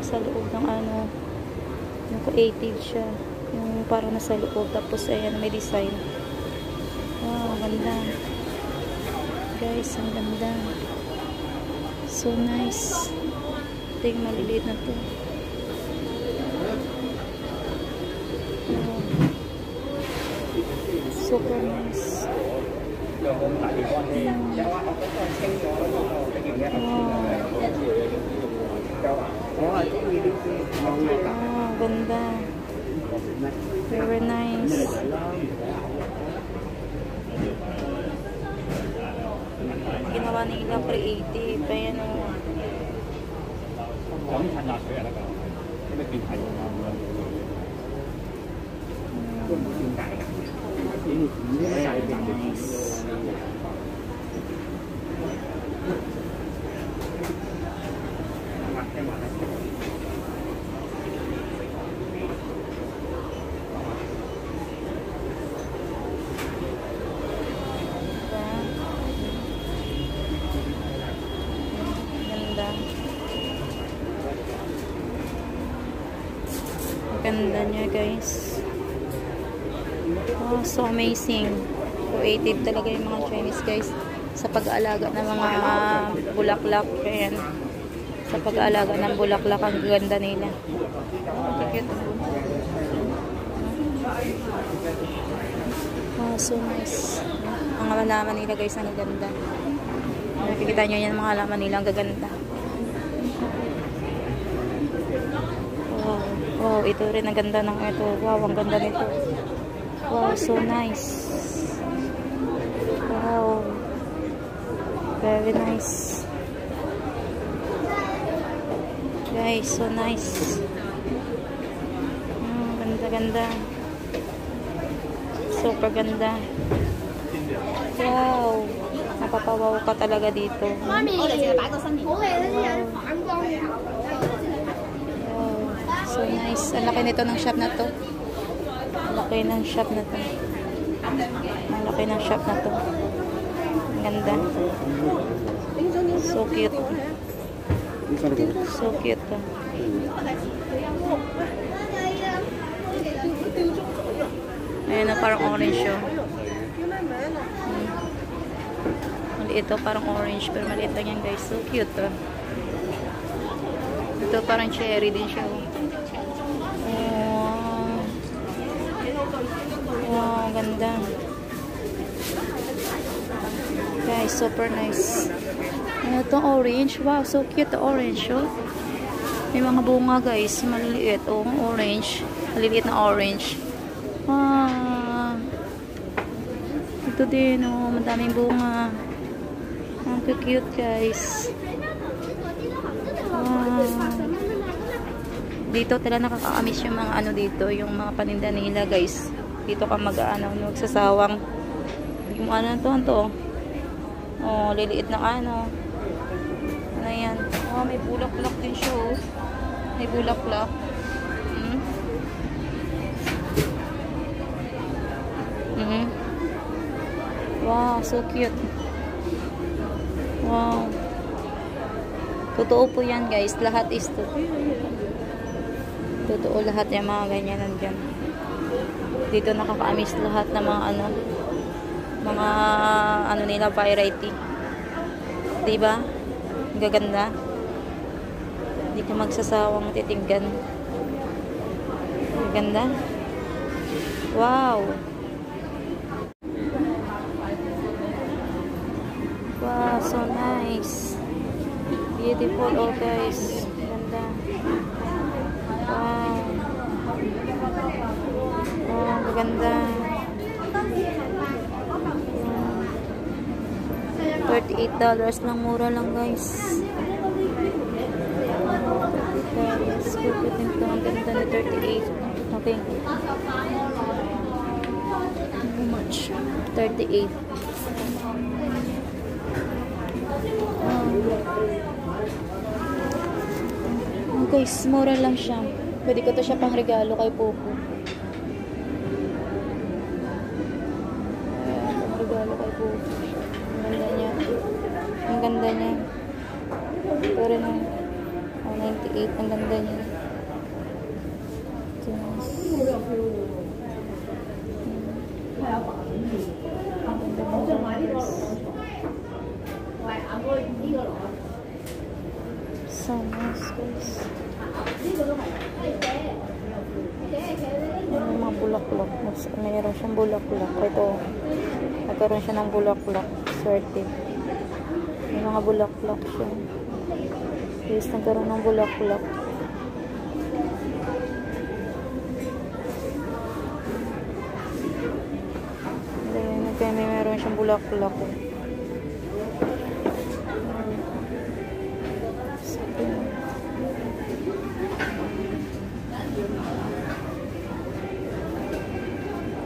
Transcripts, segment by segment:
nasa loob ng ano, yung creative siya. Yung parang nasa loob. Tapos, ayan, may design. Wow, ganda. Guys, ang ganda. So nice. Ito yung maliliit na to. Wow. Super nice. Wow. Wow, ganda. Very nice. Ginawa nila creative. Ayan o. Nice. Ganda niya, guys. Oh, so amazing. Creative talaga yung mga Chinese, guys, sa pag-aalaga ng mga bulaklak. Ayan. Sa pag-aalaga ng bulaklak, ang ganda nila. Oh, cute. Oh, so nice. Ang halaman nila, guys, ang ganda. Nakikita nyo yan, mga halaman nila, ang gaganda. Wow, ito rin ang ganda ng ito. Wow, ang ganda nito. Wow, so nice. Wow. Very nice. Guys, so nice. Ganda-ganda. Super ganda. Wow. Napapawaw ka talaga dito. Mami, so nice. Ang laki nito ng shop na to. Ang laki ng shop na to. Ang laki ng shop na to. Ang ganda. So cute. So cute. Ayan na, parang orange yun. Maliit ito, parang orange. Pero maliit lang yan, guys. So cute. Ito parang cherry din siya. Wow, ganda. Guys, super nice. Ano itong orange? Wow, so cute the orange. Oh. May mga bunga, guys. Maliliit. Oh, orange. Maliliit na orange. Wow. Ito din. Oh, madaming bunga. Ang cute, guys. Wow. Dito talaga nakaka-amiss yung mga ano dito. Yung mga paninda nila, guys. Dito ka magsasawang. Hindi mo ano to. Oh, liliit na ano. Ano yan? Oh, may bulaklak din siya, oh. May bulaklak. Wow, so cute. Wow. Totoo po yan, guys. Lahat is totoo lahat yung mga ganyan nandyan. Dito nakaka-amiss lahat ng mga ano nila, variety. Diba? Ang gaganda. Hindi ka magsasawang titinggan. Ang ganda. Wow. Wow, so nice. Beautiful, oh guys. Ganda. Wow. Wow, ganda. $38 lang, mura lang, guys. $30. Ito, ang ganda na 38. Okay. How much? 38. Guys, mura lang siya. Pwede ko to siya pang regalo kay Popo. Pang regalo kay Popo. Ang ganda niya. Ang ganda niya. Pero 98. Ang ganda niya. So nice, guys. May mga bulaklak. Mayroon siyang bulaklak. Ito. Nagkaroon siya ng bulaklak. Swerte. May mga bulaklak siya. Guys, nagkaroon ng bulaklak. Kaya may meron siyang bulaklak.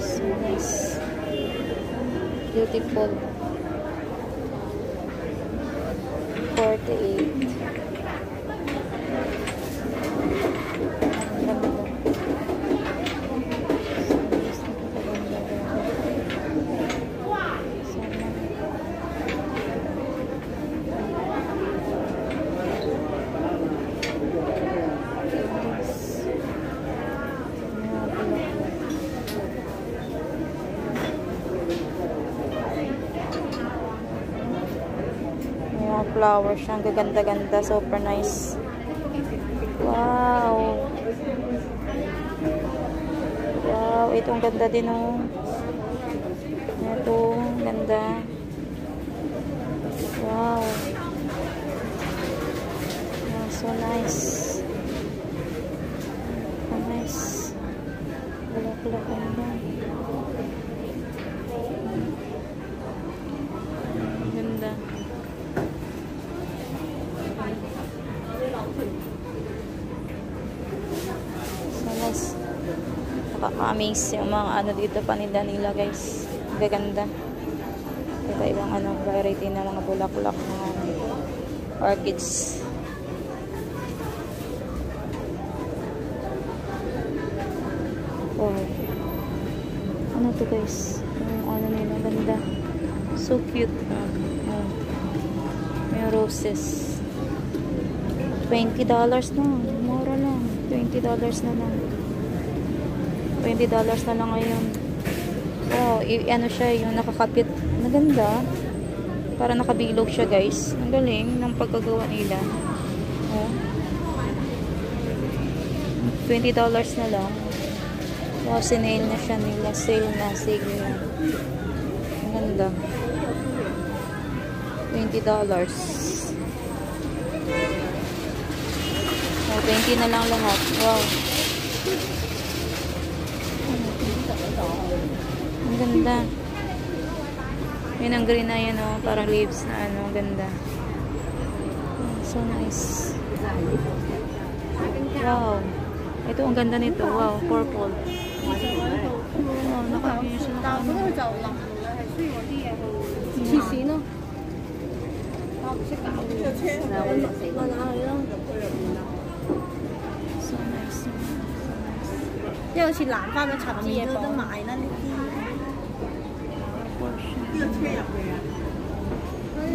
So nice. Beautiful. 48. Flowers siyang gaganda-ganda, super nice. Wow, wow, itong ganda din, oh. Ito, ganda. Wow, wow, so nice. So nice. Bulak-bulak ganda. Ganda. Nakaka-amaze yung mga ano dito paninda nila, guys. Gaganda. Iba-ibang ano, variety na mga bulaklak na orchids. Wow. Ano to, guys? Yung ano nila, ganda. So cute. May roses. $20 na. Mura lang. $20 na lang. $20 na lang ngayon. Wow, ano siya, yung nakakapit. Maganda. Para nakabilog siya, guys. Ang galing ng pagkagawa nila. Oh. $20 na lang. Wow, sinail na siya nila. Sale na. Ang ganda. $20. Oh, 20 na lang lahat. Wow. Ang ganda. Yun ang green na yan, oh. Parang leaves na ano. Ang ganda. So nice. Wow. Ito ang ganda nito. Wow. Purple. Wow. Nakabili siya na ano. So nice. 即係好似南方嘅雜誌都得買啦呢啲。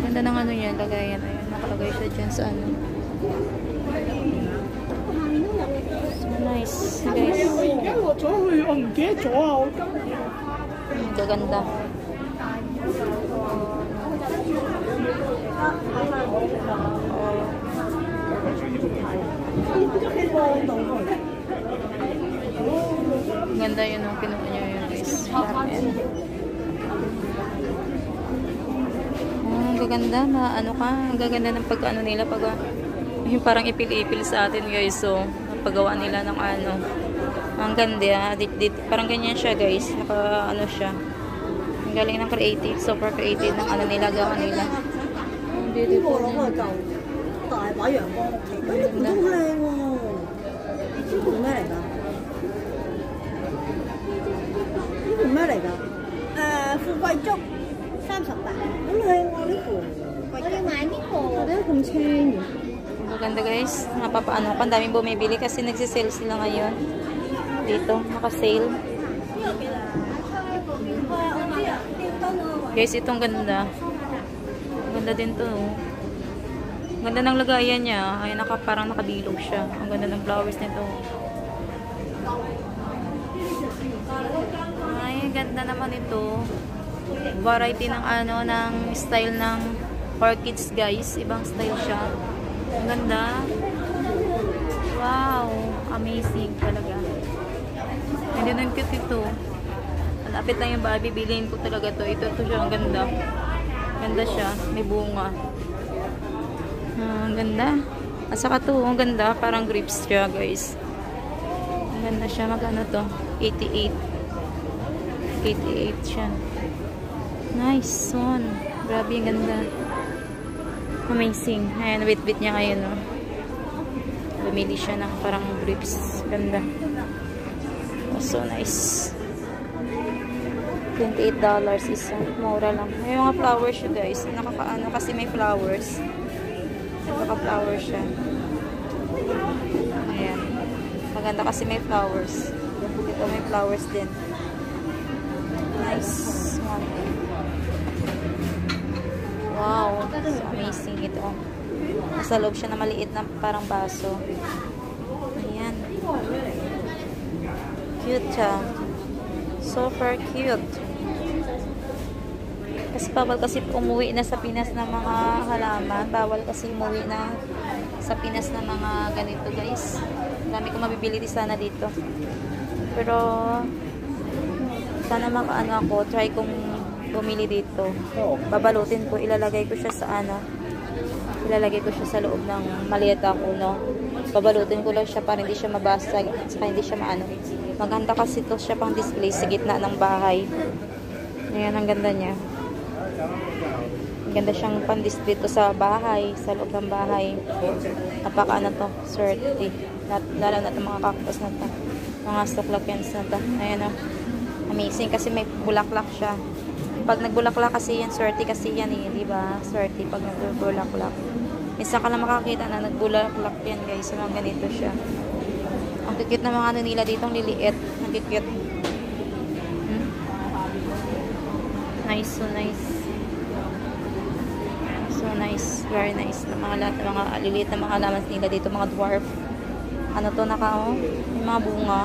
Ganda ng ano yan, lagayan. Ayun, nakalagay siya dyan sa ano. So nice, guys. Gaganda. Ganda yun, oh. Kinuha niya yun, guys. Gaganda na ano ka, ang gaganda ng pagkaano nila pag yung parang ipil-ipil sa atin, guys. So paggawa nila ng ano, ang ganda, parang ganyan siya, guys. Naka ano siya, ang galing ng creative, super creative ng ano nila, gawa nila. Beautiful. Maganda, guys. Napapaano ka, daming bumibili kasi nagsisale sila ngayon. Dito, naka-sale. Guys, itong ganda. Ganda din to. Ganda ng lagayan niya. Ay, parang nakabilog siya. Ang ganda ng flowers nito. Ay, ganda naman ito. Variety ng ano, ng style ng orchids, guys. Ibang style siya. Ang ganda. Wow, amazing talaga. Hindi na cute ito. Malapit lang yung bahay, bibiliin ko talaga to. Ito siya, ang ganda. Ganda siya, may bunga. Ang ganda. At saka to, ang ganda, parang grapes siya, guys. Ang ganda siya, magkano to? 88. 88 siya. Nice one. Grabe, ang ganda. Amazing. Ayan, wait niya ngayon, no? Bumili siya ng parang grapes. Ganda. Oh, so nice. $28 isa. Mura lang. May mga flowers siya, guys. Nakakaano kasi may flowers. Nagkaka-flowers siya. Ayan. Maganda kasi may flowers. Ito may flowers din. Nice one. Wow. So amazing ito. Nasa loob siya na maliit na parang baso. Ayan. Cute siya. Super cute. Kasi bawal kasi umuwi na sa Pinas ng mga halaman. Bawal kasi umuwi na sa Pinas ng mga ganito, guys. Marami kong mabibili sana dito. Pero sana makaano ako. Try kong bumili dito. Babalutin ko. Ilalagay ko siya sa ano. Ilalagay ko siya sa loob ng maleta ko, no. Babalutin ko lang siya para hindi siya mabasag. Saka hindi siya maano. Maganda kasi ito siya pang display sa gitna ng bahay. Ayan, ang ganda niya. Ang ganda siyang pan-display to sa bahay, sa loob ng bahay. Napaka ano to, swerte. Lalo na itong mga cactus na to. Mga succulents na to. Ayan o. Amazing kasi may bulaklak siya. Pag nagbulaklak kasi yan, swerte kasi yan eh. Diba? Swerte pag nagbulaklak. Minsan ka lang makakita na nagbulaklak yan, guys. Mga ganito siya. Ang kikit na mga ano nila dito, ang liliit. Ang kikit. Nice, so nice. So nice, very nice. Na mga lahat ng mga liliit na mga lamans nila dito, mga dwarf. Ano to, nakao? May mga bunga.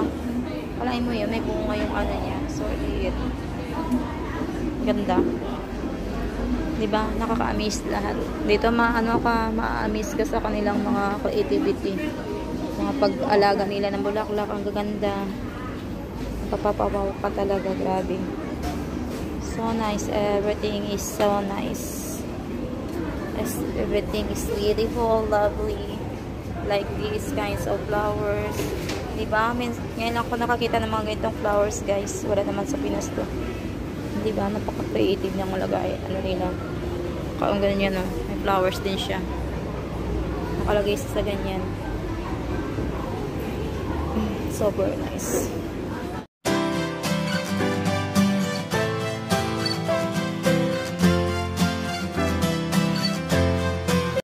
Kalain mo yun, may bunga yung ano niya. So liit. Ganda. Diba? Nakaka-amaze lahat. Dito ma-amaze ka sa kanilang mga creativity. Mga pag-alaga nila ng bulaklak, ang gaganda. Papapawaw ka talaga, grabe. So nice. Everything is so nice. Everything is beautiful, lovely. Like these kinds of flowers. Diba? Ngayon ako nakakita ng mga ganitong flowers, guys. Wala naman sa Pinas to. Diba? Napaka-creative niyang malagay. Ano nila? Ang ganyan, no? May flowers din siya. Nakalagay sa ganyan. Super nice.